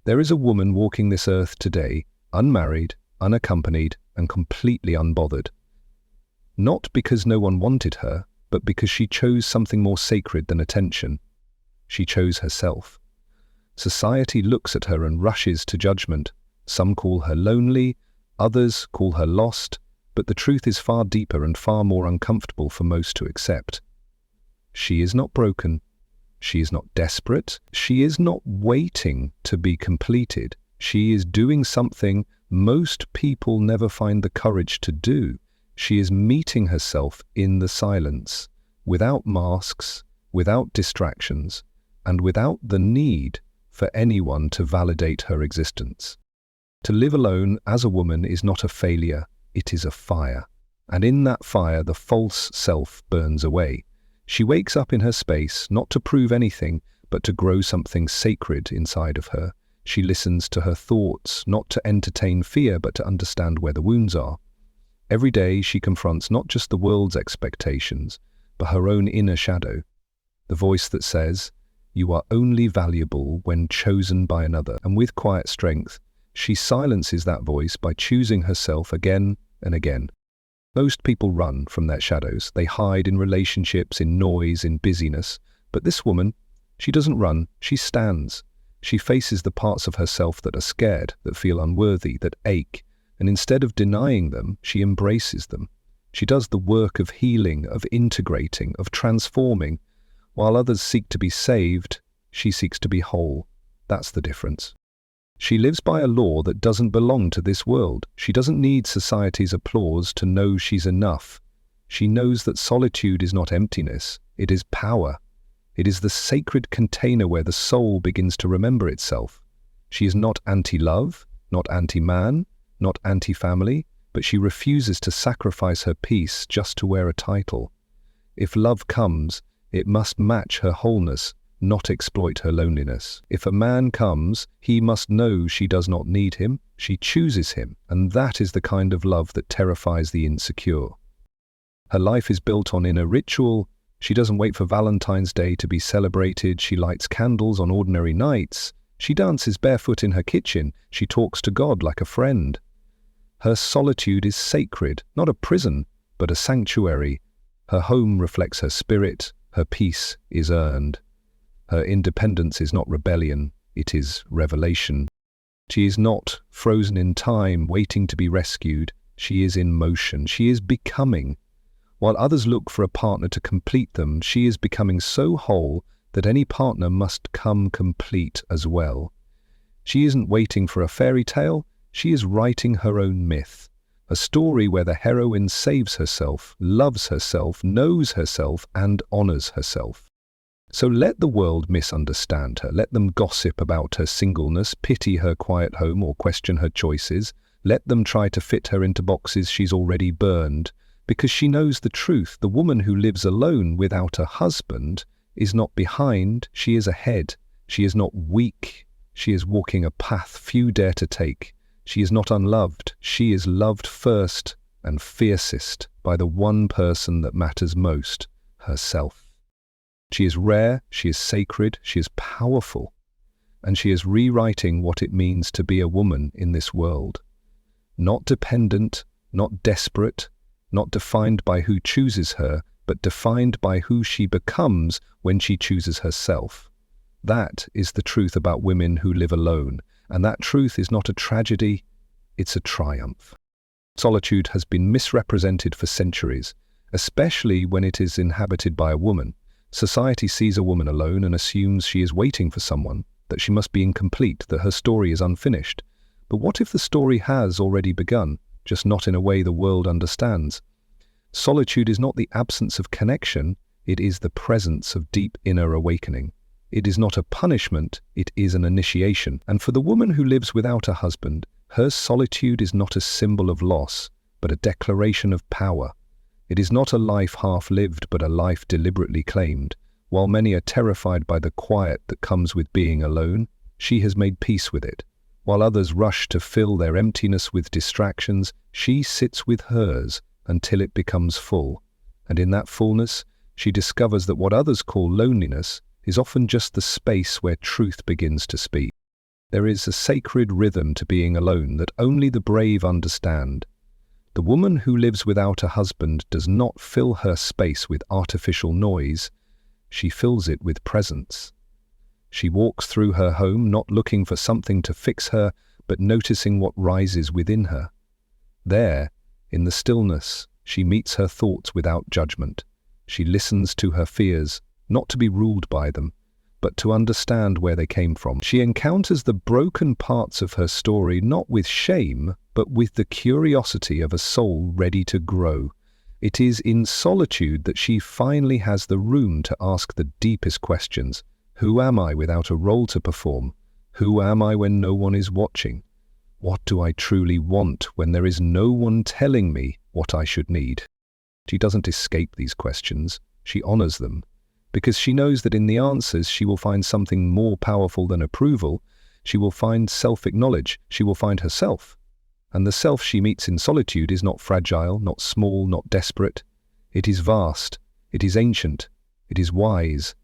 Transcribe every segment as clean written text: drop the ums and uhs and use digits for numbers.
There is a woman walking this earth today, unmarried, unaccompanied, and completely unbothered. Not because no one wanted her, but because she chose something more sacred than attention. She chose herself. Society looks at her and rushes to judgment. Some call her lonely, others call her lost, but the truth is far deeper and far more uncomfortable for most to accept. She is not broken. She is not desperate. She is not waiting to be completed. She is doing something most people never find the courage to do. She is meeting herself in the silence, without masks, without distractions, and without the need for anyone to validate her existence. To live alone as a woman is not a failure, it is a fire. And in that fire, the false self burns away. She wakes up in her space, not to prove anything, but to grow something sacred inside of her. She listens to her thoughts, not to entertain fear, but to understand where the wounds are. Every day she confronts not just the world's expectations, but her own inner shadow. The voice that says, "You are only valuable when chosen by another." And with quiet strength, she silences that voice by choosing herself again and again. Most people run from their shadows. They hide in relationships, in noise, in busyness. But this woman, she doesn't run, she stands. She faces the parts of herself that are scared, that feel unworthy, that ache, and instead of denying them, she embraces them. She does the work of healing, of integrating, of transforming. While others seek to be saved, she seeks to be whole. That's the difference. She lives by a law that doesn't belong to this world. She doesn't need society's applause to know she's enough. She knows that solitude is not emptiness, it is power. It is the sacred container where the soul begins to remember itself. She is not anti-love, not anti-man, not anti-family, but she refuses to sacrifice her peace just to wear a title. If love comes, it must match her wholeness, not exploit her loneliness. If a man comes, he must know she does not need him, she chooses him, and that is the kind of love that terrifies the insecure. Her life is built on inner ritual. She doesn't wait for Valentine's Day to be celebrated. She lights candles on ordinary nights. She dances barefoot in her kitchen. She talks to God like a friend. Her solitude is sacred, not a prison, but a sanctuary. Her home reflects her spirit. Her peace is earned. Her independence is not rebellion, it is revelation. She is not frozen in time, waiting to be rescued. She is in motion. She is becoming. While others look for a partner to complete them, she is becoming so whole that any partner must come complete as well. She isn't waiting for a fairy tale, she is writing her own myth. A story where the heroine saves herself, loves herself, knows herself, and honors herself. So let the world misunderstand her. Let them gossip about her singleness, pity her quiet home, or question her choices. Let them try to fit her into boxes she's already burned. Because she knows the truth. The woman who lives alone without a husband is not behind, she is ahead. She is not weak. She is walking a path few dare to take. She is not unloved. She is loved first and fiercest by the one person that matters most, herself. She is rare, she is sacred, she is powerful, and she is rewriting what it means to be a woman in this world. Not dependent, not desperate, not defined by who chooses her, but defined by who she becomes when she chooses herself. That is the truth about women who live alone, and that truth is not a tragedy, it's a triumph. Solitude has been misrepresented for centuries, especially when it is inhabited by a woman. Society sees a woman alone and assumes she is waiting for someone, that she must be incomplete, that her story is unfinished. But what if the story has already begun, just not in a way the world understands? Solitude is not the absence of connection, it is the presence of deep inner awakening. It is not a punishment, it is an initiation. And for the woman who lives without a husband, her solitude is not a symbol of loss, but a declaration of power. It is not a life half-lived, but a life deliberately claimed. While many are terrified by the quiet that comes with being alone, she has made peace with it. While others rush to fill their emptiness with distractions, she sits with hers until it becomes full. And in that fullness, she discovers that what others call loneliness is often just the space where truth begins to speak. There is a sacred rhythm to being alone that only the brave understand. The woman who lives without a husband does not fill her space with artificial noise, she fills it with presence. She walks through her home not looking for something to fix her, but noticing what rises within her. There, in the stillness, she meets her thoughts without judgment. She listens to her fears, not to be ruled by them, but to understand where they came from. She encounters the broken parts of her story not with shame, but with the curiosity of a soul ready to grow. It is in solitude that she finally has the room to ask the deepest questions. Who am I without a role to perform? Who am I when no one is watching? What do I truly want when there is no one telling me what I should need? She doesn't escape these questions, she honors them, because she knows that in the answers she will find something more powerful than approval. She will find self-acknowledge, she will find herself. And the self she meets in solitude is not fragile, not small, not desperate. It is vast, it is ancient, it is wise.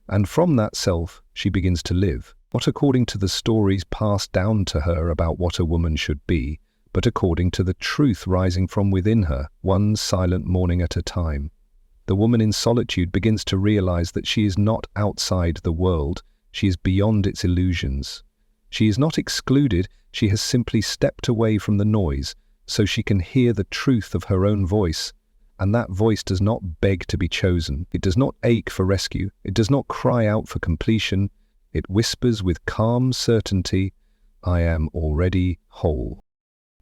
And from that self she begins to live, not according to the stories passed down to her about what a woman should be, but according to the truth rising from within her, one silent morning at a time. The woman in solitude begins to realize that she is not outside the world, she is beyond its illusions. She is not excluded, she has simply stepped away from the noise, so she can hear the truth of her own voice. And that voice does not beg to be chosen, it does not ache for rescue, it does not cry out for completion, it whispers with calm certainty, I am already whole.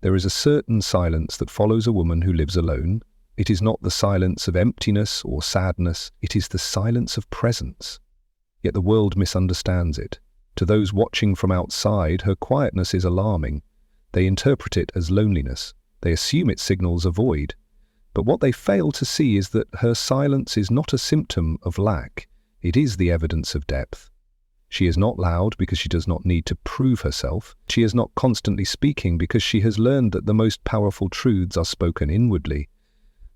There is a certain silence that follows a woman who lives alone. It is not the silence of emptiness or sadness, it is the silence of presence. Yet the world misunderstands it. To those watching from outside, her quietness is alarming. They interpret it as loneliness. They assume it signals a void. But what they fail to see is that her silence is not a symptom of lack. It is the evidence of depth. She is not loud because she does not need to prove herself. She is not constantly speaking because she has learned that the most powerful truths are spoken inwardly.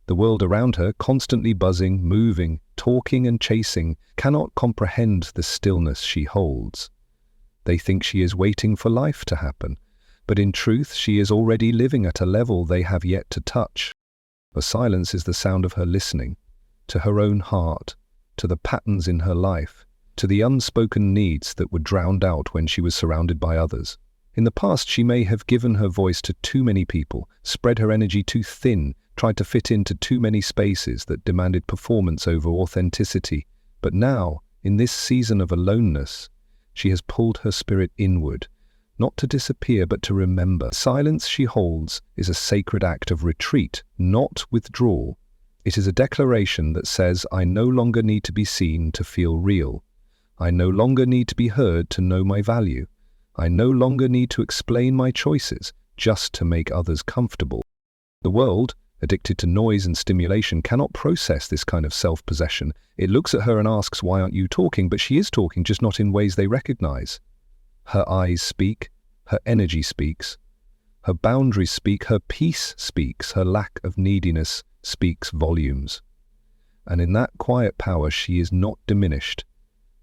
The world around her, constantly buzzing, moving, talking and chasing, cannot comprehend the stillness she holds. They think she is waiting for life to happen, but in truth she is already living at a level they have yet to touch. Her silence is the sound of her listening, to her own heart, to the patterns in her life, to the unspoken needs that were drowned out when she was surrounded by others. In the past she may have given her voice to too many people, spread her energy too thin, tried to fit into too many spaces that demanded performance over authenticity. But now, in this season of aloneness, she has pulled her spirit inward, not to disappear but to remember. The silence she holds is a sacred act of retreat, not withdrawal. It is a declaration that says, I no longer need to be seen to feel real. I no longer need to be heard to know my value. I no longer need to explain my choices just to make others comfortable. The world, addicted to noise and stimulation, cannot process this kind of self-possession. It looks at her and asks, why aren't you talking? But she is talking, just not in ways they recognize. Her eyes speak, her energy speaks, her boundaries speak, her peace speaks, her lack of neediness speaks volumes. And in that quiet power she is not diminished,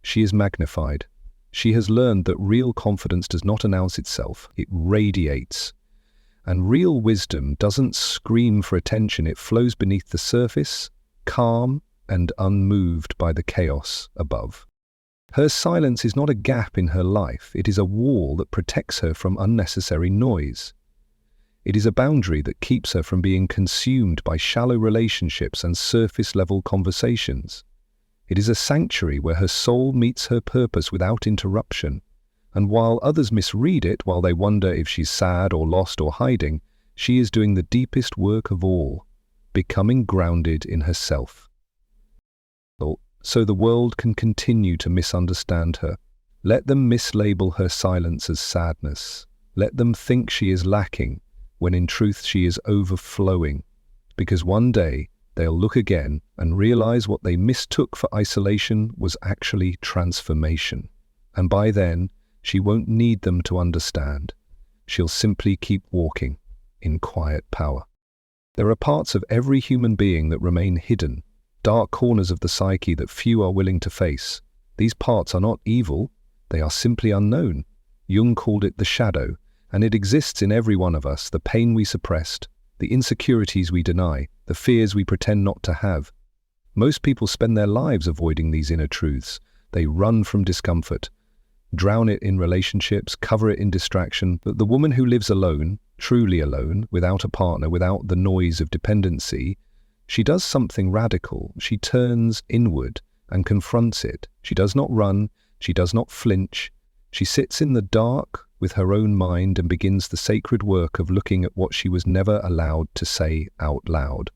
she is magnified. She has learned that real confidence does not announce itself, it radiates. And real wisdom doesn't scream for attention, it flows beneath the surface, calm and unmoved by the chaos above. Her silence is not a gap in her life, it is a wall that protects her from unnecessary noise. It is a boundary that keeps her from being consumed by shallow relationships and surface-level conversations. It is a sanctuary where her soul meets her purpose without interruption. And while others misread it, while they wonder if she's sad or lost or hiding, she is doing the deepest work of all, becoming grounded in herself. So the world can continue to misunderstand her. Let them mislabel her silence as sadness. Let them think she is lacking, when in truth she is overflowing. Because one day, they'll look again and realize what they mistook for isolation was actually transformation. And by then, she won't need them to understand. She'll simply keep walking in quiet power. There are parts of every human being that remain hidden, dark corners of the psyche that few are willing to face. These parts are not evil, they are simply unknown. Jung called it the shadow, and it exists in every one of us, the pain we suppressed, the insecurities we deny, the fears we pretend not to have. Most people spend their lives avoiding these inner truths. They run from discomfort, drown it in relationships, cover it in distraction. But the woman who lives alone, truly alone, without a partner, without the noise of dependency, she does something radical. She turns inward and confronts it. She does not run. She does not flinch. She sits in the dark with her own mind and begins the sacred work of looking at what she was never allowed to say out loud.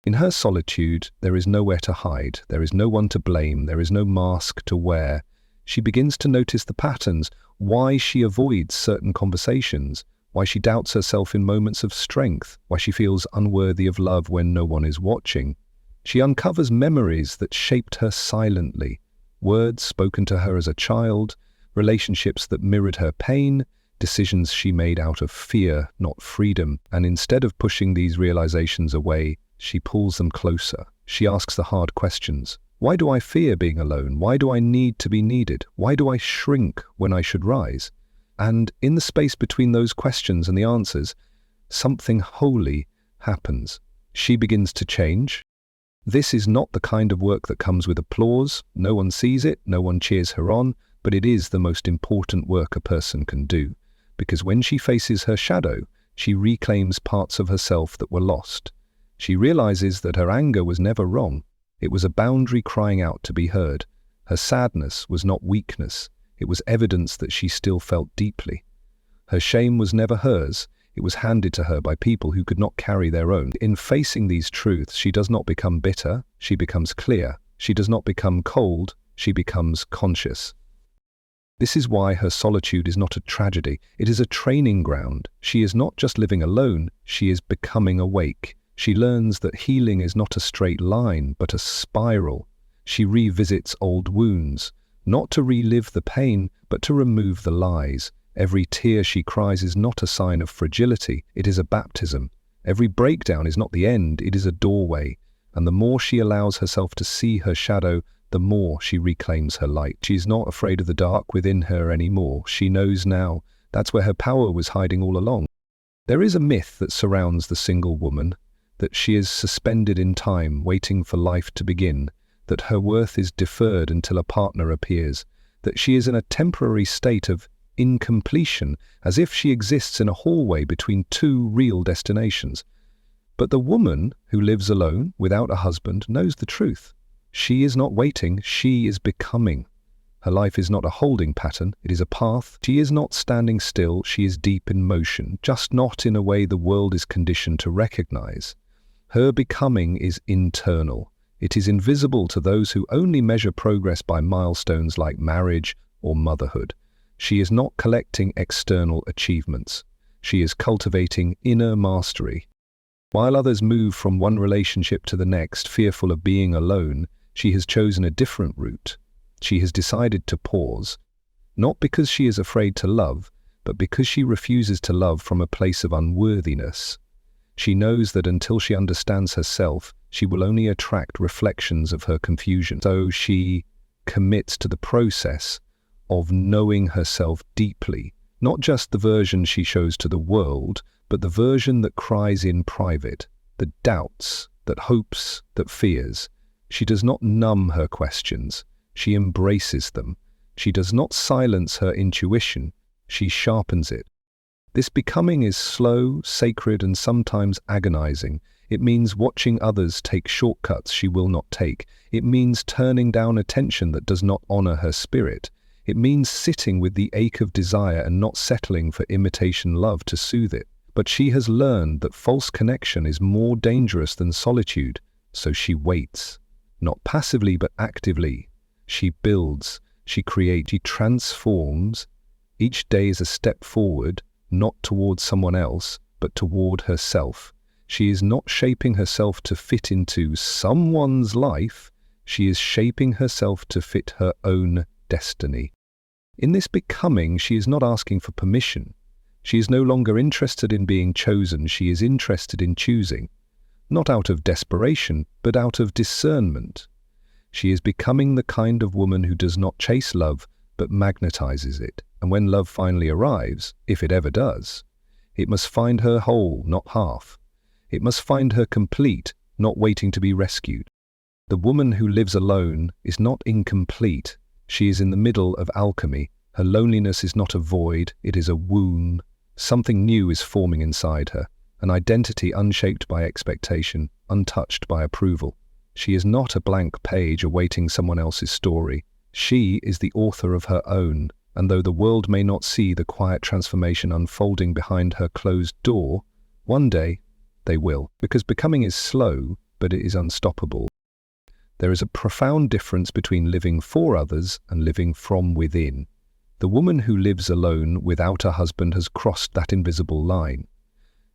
In her solitude, there is nowhere to hide. There is no one to blame. There is no mask to wear. She begins to notice the patterns, why she avoids certain conversations, why she doubts herself in moments of strength, why she feels unworthy of love when no one is watching. She uncovers memories that shaped her silently, words spoken to her as a child, relationships that mirrored her pain, decisions she made out of fear, not freedom. And instead of pushing these realizations away, she pulls them closer. She asks the hard questions. Why do I fear being alone? Why do I need to be needed? Why do I shrink when I should rise? And in the space between those questions and the answers, something holy happens. She begins to change. This is not the kind of work that comes with applause. No one sees it, no one cheers her on, but it is the most important work a person can do. Because when she faces her shadow, she reclaims parts of herself that were lost. She realizes that her anger was never wrong. It was a boundary crying out to be heard. Her sadness was not weakness. It was evidence that she still felt deeply. Her shame was never hers. It was handed to her by people who could not carry their own. In facing these truths, she does not become bitter. She becomes clear. She does not become cold. She becomes conscious. This is why her solitude is not a tragedy. It is a training ground. She is not just living alone. She is becoming awake. She learns that healing is not a straight line, but a spiral. She revisits old wounds, not to relive the pain, but to remove the lies. Every tear she cries is not a sign of fragility, it is a baptism. Every breakdown is not the end, it is a doorway. And the more she allows herself to see her shadow, the more she reclaims her light. She is not afraid of the dark within her anymore. She knows now that's where her power was hiding all along. There is a myth that surrounds the single woman, that she is suspended in time, waiting for life to begin, that her worth is deferred until a partner appears, that she is in a temporary state of incompletion, as if she exists in a hallway between two real destinations. But the woman who lives alone, without a husband, knows the truth. She is not waiting, she is becoming. Her life is not a holding pattern, it is a path. She is not standing still, she is deep in motion, just not in a way the world is conditioned to recognize. Her becoming is internal. It is invisible to those who only measure progress by milestones like marriage or motherhood. She is not collecting external achievements. She is cultivating inner mastery. While others move from one relationship to the next, fearful of being alone, she has chosen a different route. She has decided to pause, not because she is afraid to love, but because she refuses to love from a place of unworthiness. She knows that until she understands herself, she will only attract reflections of her confusion. So she commits to the process of knowing herself deeply, not just the version she shows to the world, but the version that cries in private, that doubts, that hopes, that fears. She does not numb her questions, she embraces them. She does not silence her intuition, she sharpens it. This becoming is slow, sacred, and sometimes agonizing. It means watching others take shortcuts she will not take. It means turning down attention that does not honor her spirit. It means sitting with the ache of desire and not settling for imitation love to soothe it. But she has learned that false connection is more dangerous than solitude, so she waits. Not passively, but actively. She builds, she creates, she transforms. Each day is a step forward, not towards someone else, but toward herself. She is not shaping herself to fit into someone's life. She is shaping herself to fit her own destiny. In this becoming, she is not asking for permission. She is no longer interested in being chosen. She is interested in choosing, not out of desperation, but out of discernment. She is becoming the kind of woman who does not chase love, but magnetizes it. And when love finally arrives, if it ever does, it must find her whole, not half. It must find her complete, not waiting to be rescued. The woman who lives alone is not incomplete. She is in the middle of alchemy. Her loneliness is not a void, it is a womb. Something new is forming inside her, an identity unshaped by expectation, untouched by approval. She is not a blank page awaiting someone else's story. She is the author of her own, and though the world may not see the quiet transformation unfolding behind her closed door, one day they will, because becoming is slow, but it is unstoppable. There is a profound difference between living for others and living from within. The woman who lives alone without a husband has crossed that invisible line.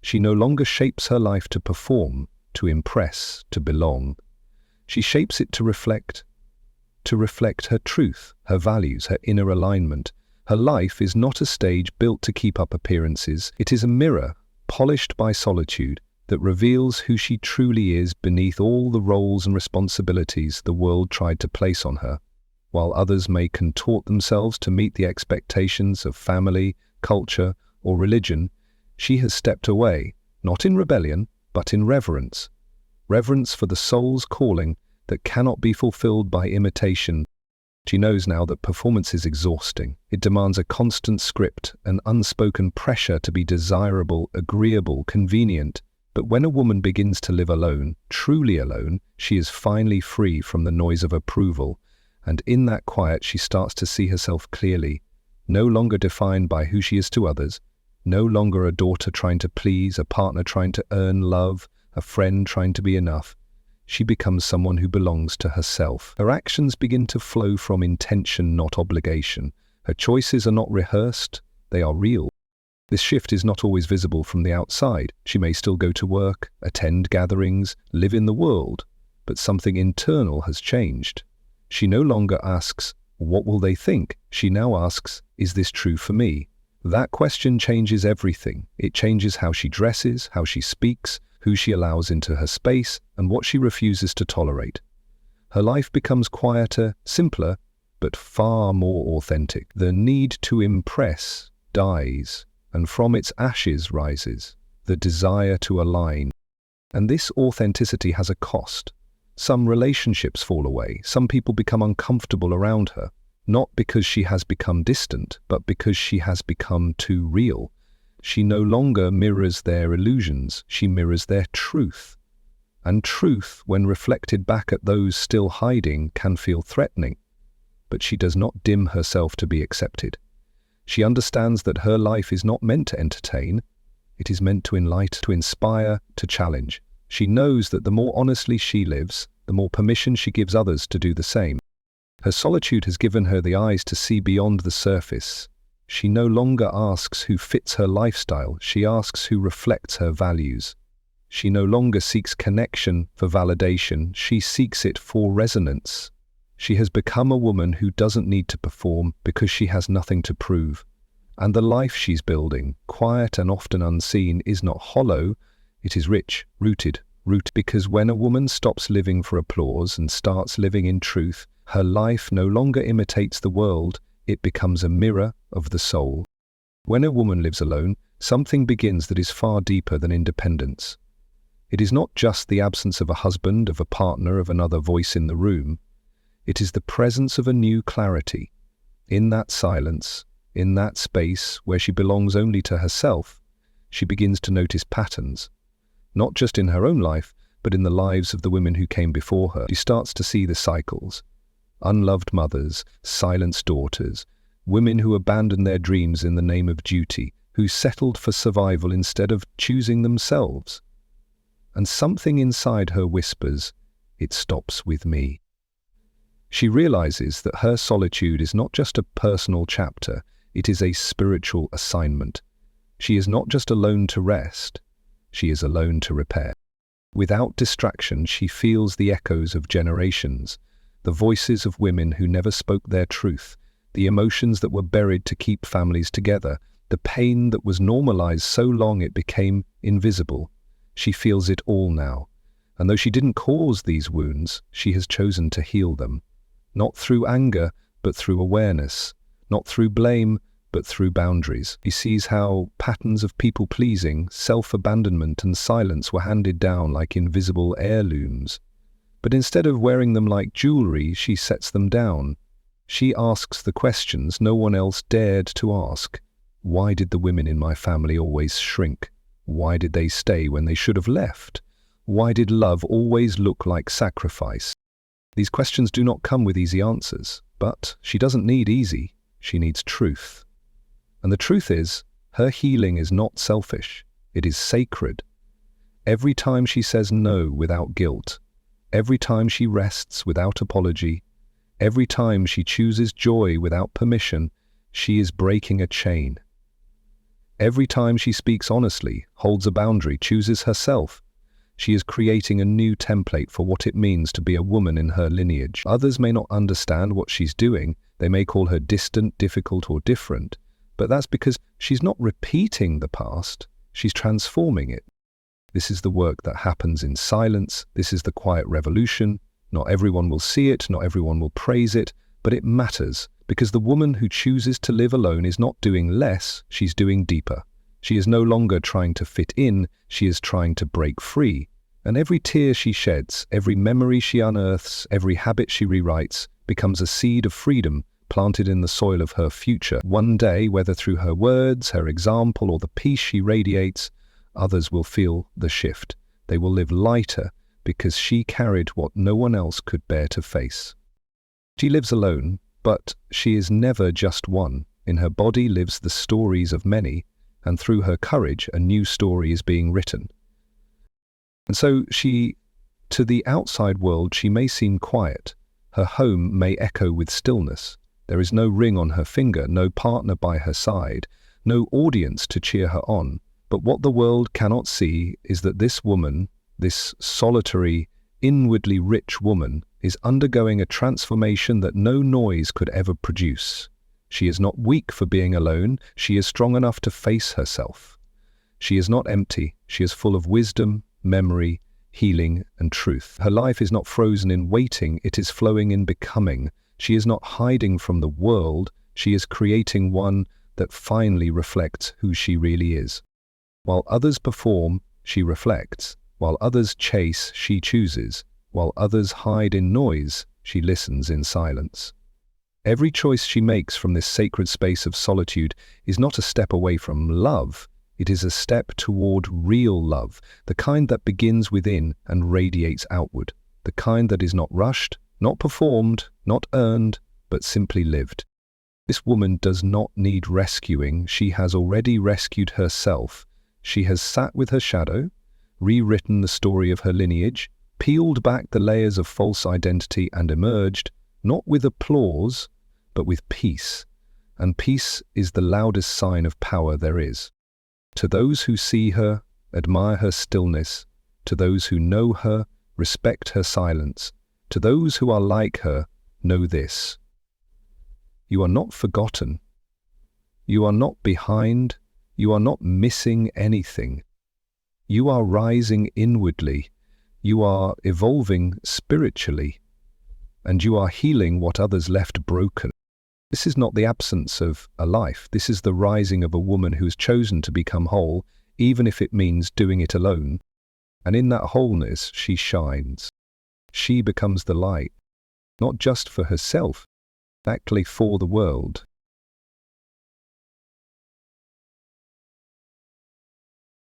She no longer shapes her life to perform, to impress, to belong. She shapes it to reflect her truth, her values, her inner alignment. Her life is not a stage built to keep up appearances. It is a mirror, polished by solitude, that reveals who she truly is beneath all the roles and responsibilities the world tried to place on her. While others may contort themselves to meet the expectations of family, culture, or religion, she has stepped away, not in rebellion, but in reverence. Reverence for the soul's calling that cannot be fulfilled by imitation. She knows now that performance is exhausting. It demands a constant script, an unspoken pressure to be desirable, agreeable, convenient. But when a woman begins to live alone, truly alone, she is finally free from the noise of approval, and in that quiet she starts to see herself clearly, no longer defined by who she is to others, no longer a daughter trying to please, a partner trying to earn love, a friend trying to be enough. She becomes someone who belongs to herself. Her actions begin to flow from intention, not obligation. Her choices are not rehearsed, they are real. This shift is not always visible from the outside. She may still go to work, attend gatherings, live in the world, but something internal has changed. She no longer asks, "What will they think?" She now asks, "Is this true for me?" That question changes everything. It changes how she dresses, how she speaks, who she allows into her space, and what she refuses to tolerate. Her life becomes quieter, simpler, but far more authentic. The need to impress dies, and from its ashes rises the desire to align. And this authenticity has a cost. Some relationships fall away, some people become uncomfortable around her, not because she has become distant, but because she has become too real. She no longer mirrors their illusions, she mirrors their truth. And truth, when reflected back at those still hiding, can feel threatening. But she does not dim herself to be accepted. She understands that her life is not meant to entertain, it is meant to enlighten, to inspire, to challenge. She knows that the more honestly she lives, the more permission she gives others to do the same. Her solitude has given her the eyes to see beyond the surface. She no longer asks who fits her lifestyle, she asks who reflects her values. She no longer seeks connection for validation, she seeks it for resonance. She has become a woman who doesn't need to perform because she has nothing to prove. And the life she's building, quiet and often unseen, is not hollow, it is rich, rooted, because when a woman stops living for applause and starts living in truth, her life no longer imitates the world, it becomes a mirror of the soul. When a woman lives alone, something begins that is far deeper than independence. It is not just the absence of a husband, of a partner, of another voice in the room. It is the presence of a new clarity. In that silence, in that space where she belongs only to herself, she begins to notice patterns. Not just in her own life, but in the lives of the women who came before her. She starts to see the cycles. Unloved mothers, silenced daughters, women who abandoned their dreams in the name of duty, who settled for survival instead of choosing themselves. And something inside her whispers, "It stops with me." She realizes that her solitude is not just a personal chapter, it is a spiritual assignment. She is not just alone to rest, she is alone to repair. Without distraction, she feels the echoes of generations, the voices of women who never spoke their truth, the emotions that were buried to keep families together, the pain that was normalized so long it became invisible. She feels it all now, and though she didn't cause these wounds, she has chosen to heal them. Not through anger, but through awareness. Not through blame, but through boundaries. She sees how patterns of people-pleasing, self-abandonment and silence were handed down like invisible heirlooms. But instead of wearing them like jewelry, she sets them down. She asks the questions no one else dared to ask. Why did the women in my family always shrink? Why did they stay when they should have left? Why did love always look like sacrifice? These questions do not come with easy answers, but she doesn't need easy, she needs truth. And the truth is, her healing is not selfish, it is sacred. Every time she says no without guilt, every time she rests without apology, every time she chooses joy without permission, she is breaking a chain. Every time she speaks honestly, holds a boundary, chooses herself, she is creating a new template for what it means to be a woman in her lineage. Others may not understand what she's doing, they may call her distant, difficult, or different, but that's because she's not repeating the past, she's transforming it. This is the work that happens in silence, this is the quiet revolution. Not everyone will see it, not everyone will praise it, but it matters, because the woman who chooses to live alone is not doing less, she's doing deeper. She is no longer trying to fit in, she is trying to break free. And every tear she sheds, every memory she unearths, every habit she rewrites, becomes a seed of freedom planted in the soil of her future. One day, whether through her words, her example, or the peace she radiates, others will feel the shift. They will live lighter because she carried what no one else could bear to face. She lives alone, but she is never just one. In her body lives the stories of many, and through her courage, a new story is being written. And so to the outside world, she may seem quiet. Her home may echo with stillness. There is no ring on her finger, no partner by her side, no audience to cheer her on. But what the world cannot see is that this woman, this solitary, inwardly rich woman, is undergoing a transformation that no noise could ever produce. She is not weak for being alone, she is strong enough to face herself. She is not empty, she is full of wisdom, memory, healing, and truth. Her life is not frozen in waiting, it is flowing in becoming. She is not hiding from the world, she is creating one that finally reflects who she really is. While others perform, she reflects. While others chase, she chooses. While others hide in noise, she listens in silence. Every choice she makes from this sacred space of solitude is not a step away from love, it is a step toward real love, the kind that begins within and radiates outward, the kind that is not rushed, not performed, not earned, but simply lived. This woman does not need rescuing, she has already rescued herself. She has sat with her shadow, rewritten the story of her lineage, peeled back the layers of false identity and emerged, not with applause, but with peace. And peace is the loudest sign of power there is. To those who see her, admire her stillness. To those who know her, respect her silence. To those who are like her, know this. You are not forgotten. You are not behind. You are not missing anything. You are rising inwardly. You are evolving spiritually. And you are healing what others left broken. This is not the absence of a life. This is the rising of a woman who has chosen to become whole, even if it means doing it alone. And in that wholeness, she shines. She becomes the light, not just for herself, actually for the world.